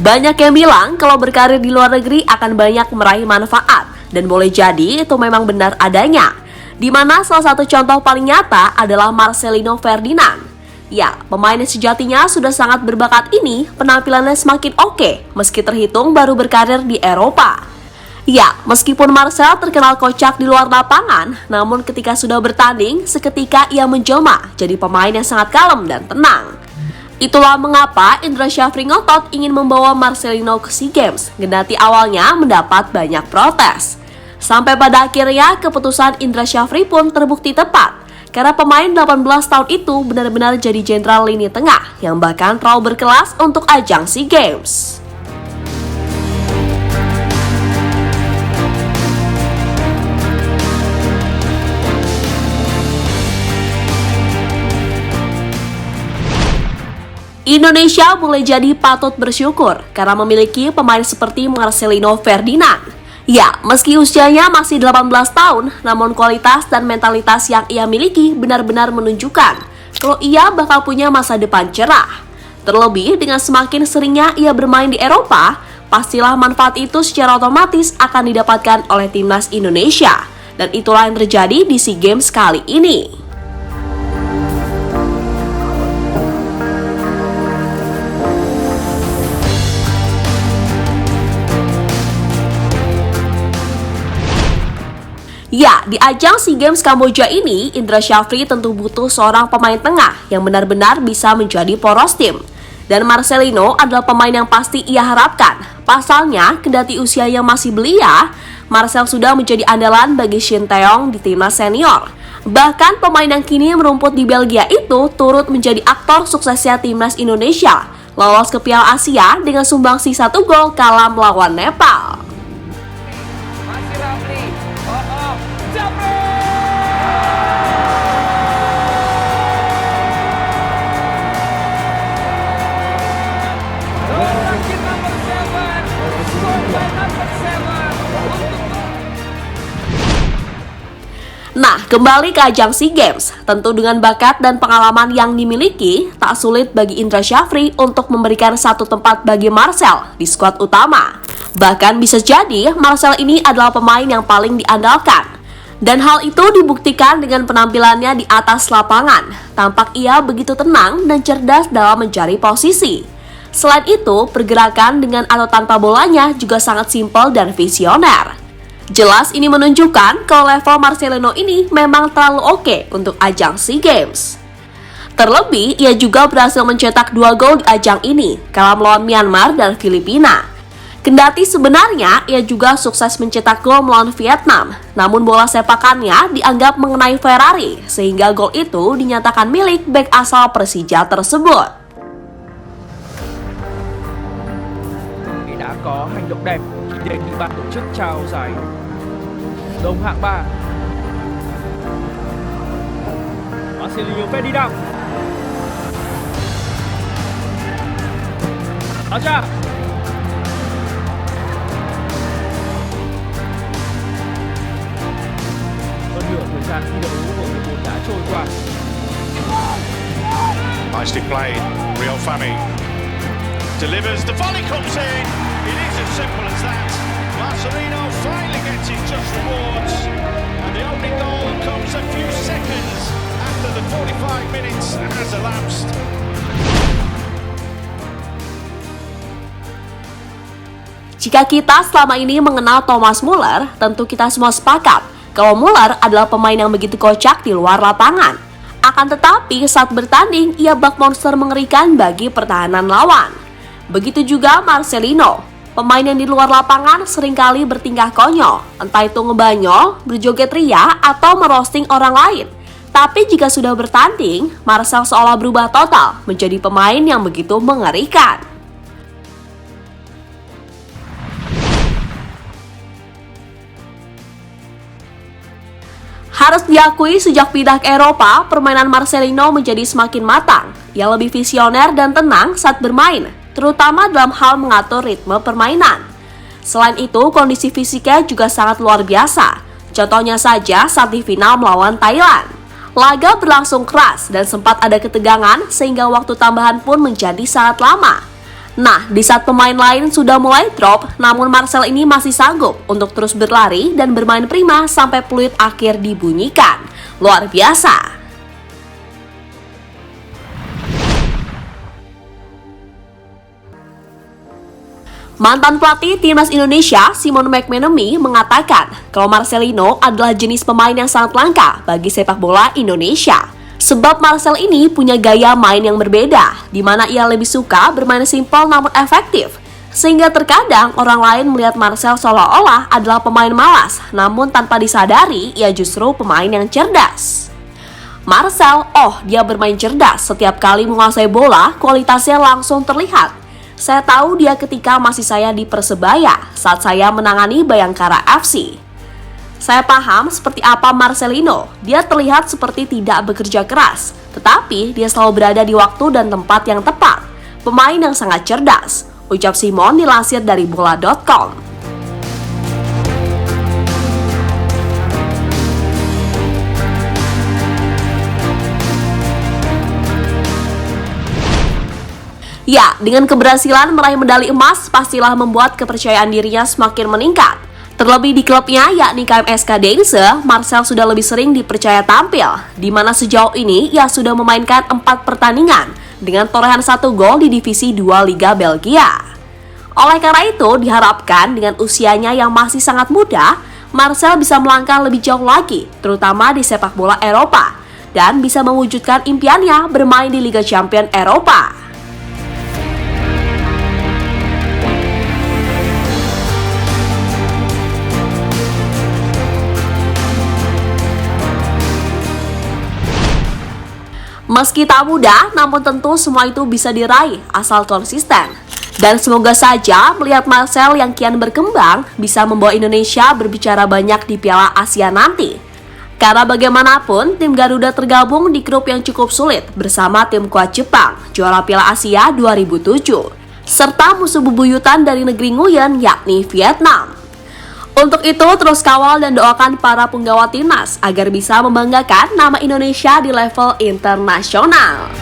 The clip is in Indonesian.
Banyak yang bilang kalau berkarir di luar negeri akan banyak meraih manfaat, dan boleh jadi itu memang benar adanya. Di mana salah satu contoh paling nyata adalah Marcelino Ferdinand. Ya, pemain yang sejatinya sudah sangat berbakat ini penampilannya semakin oke meski terhitung baru berkarir di Eropa. Ya, meskipun Marcel terkenal kocak di luar lapangan, namun ketika sudah bertanding, seketika ia menjelma jadi pemain yang sangat kalem dan tenang. Itulah mengapa Indra Syafri ngotot ingin membawa Marcelino ke SEA Games, kendati awalnya mendapat banyak protes. Sampai pada akhirnya keputusan Indra Syafri pun terbukti tepat, karena pemain 18 tahun itu benar-benar jadi jenderal lini tengah yang bahkan terlalu berkelas untuk ajang SEA Games. Indonesia boleh jadi patut bersyukur karena memiliki pemain seperti Marcelino Ferdinand. Ya, meski usianya masih 18 tahun, namun kualitas dan mentalitas yang ia miliki benar-benar menunjukkan kalau ia bakal punya masa depan cerah. Terlebih dengan semakin seringnya ia bermain di Eropa, pastilah manfaat itu secara otomatis akan didapatkan oleh timnas Indonesia. Dan itulah yang terjadi di SEA Games kali ini. Ya, di ajang SEA Games Kamboja ini, Indra Syafri tentu butuh seorang pemain tengah yang benar-benar bisa menjadi poros tim. Dan Marcelino adalah pemain yang pasti ia harapkan. Pasalnya, kendati usia yang masih belia, Marcel sudah menjadi andalan bagi Shin Taeyong di timnas senior. Bahkan pemain yang kini merumput di Belgia itu turut menjadi aktor suksesnya timnas Indonesia, lolos ke Piala Asia dengan sumbangsi 1 gol kalah melawan Nepal. Nah, kembali ke ajang SEA Games, tentu dengan bakat dan pengalaman yang dimiliki, tak sulit bagi Indra Syafri untuk memberikan satu tempat bagi Marcel di skuad utama. Bahkan bisa jadi Marcel ini adalah pemain yang paling diandalkan. Dan hal itu dibuktikan dengan penampilannya di atas lapangan. Tampak ia begitu tenang dan cerdas dalam mencari posisi. Selain itu, pergerakan dengan atau tanpa bolanya juga sangat simpel dan visioner. Jelas ini menunjukkan kalau level Marcelino ini memang terlalu oke untuk ajang SEA Games. Terlebih, ia juga berhasil mencetak 2 gol di ajang ini, kalah melawan Myanmar dan Filipina. Kendati sebenarnya ia juga sukses mencetak gol melawan Vietnam, namun bola sepakannya dianggap mengenai Ferrari, sehingga gol itu dinyatakan milik bek asal Persija tersebut. Đã có hành động đẹp, đề nghị ban tổ chức trao giải đồng hạng 3. Marcelino Ferdinand. Đá ra. Hơn nửa thời gian thi đấu của đội bóng đã trôi qua. Nicely played, Rio Fami delivers, the volley comes in. It is as simple as that. Marcelino finally gets his just rewards, and the opening goal comes a few seconds after the 45 minutes has elapsed. Jika kita selama ini mengenal Thomas Muller, tentu kita semua sepakat kalau Muller adalah pemain yang begitu kocak di luar lapangan. Akan tetapi saat bertanding, ia bak monster mengerikan bagi pertahanan lawan. Begitu juga Marcelino, pemain yang di luar lapangan seringkali bertingkah konyol, entah itu ngebanyol, berjoget ria, atau merosting orang lain. Tapi jika sudah bertanding, Marcel seolah berubah total menjadi pemain yang begitu mengerikan. Harus diakui sejak pindah ke Eropa, permainan Marcelino menjadi semakin matang. Ia lebih visioner dan tenang saat bermain, terutama dalam hal mengatur ritme permainan. Selain itu, kondisi fisiknya juga sangat luar biasa. Contohnya saja saat di final melawan Thailand. Laga berlangsung keras dan sempat ada ketegangan sehingga waktu tambahan pun menjadi sangat lama. Nah, di saat pemain lain sudah mulai drop, namun Marcel ini masih sanggup untuk terus berlari dan bermain prima sampai peluit akhir dibunyikan. Luar biasa. Mantan pelatih timnas Indonesia, Simon McManamy, mengatakan kalau Marcelino adalah jenis pemain yang sangat langka bagi sepak bola Indonesia. Sebab Marcel ini punya gaya main yang berbeda, di mana ia lebih suka bermain simpel namun efektif. Sehingga terkadang orang lain melihat Marcel seolah-olah adalah pemain malas, namun tanpa disadari ia justru pemain yang cerdas. Marcel, dia bermain cerdas, setiap kali menguasai bola, kualitasnya langsung terlihat. Saya tahu dia ketika masih saya di Persebaya, saat saya menangani Bayangkara FC. Saya paham seperti apa Marcelino, dia terlihat seperti tidak bekerja keras, tetapi dia selalu berada di waktu dan tempat yang tepat. Pemain yang sangat cerdas, ucap Simon dilansir dari bola.com. Ya, dengan keberhasilan meraih medali emas, pastilah membuat kepercayaan dirinya semakin meningkat. Terlebih di klubnya, yakni KMSK Deinze, Marcel sudah lebih sering dipercaya tampil, di mana sejauh ini ia sudah memainkan 4 pertandingan dengan torehan 1 gol di Divisi 2 Liga Belgia. Oleh karena itu, diharapkan dengan usianya yang masih sangat muda, Marcel bisa melangkah lebih jauh lagi, terutama di sepak bola Eropa, dan bisa mewujudkan impiannya bermain di Liga Champions Eropa. Meski tak mudah, namun tentu semua itu bisa diraih asal konsisten. Dan semoga saja melihat Marcel yang kian berkembang bisa membawa Indonesia berbicara banyak di Piala Asia nanti. Karena bagaimanapun, tim Garuda tergabung di grup yang cukup sulit bersama tim kuat Jepang, juara Piala Asia 2007, serta musuh bebuyutan dari negeri Nguyen yakni Vietnam. Untuk itu, terus kawal dan doakan para penggawa timnas agar bisa membanggakan nama Indonesia di level internasional.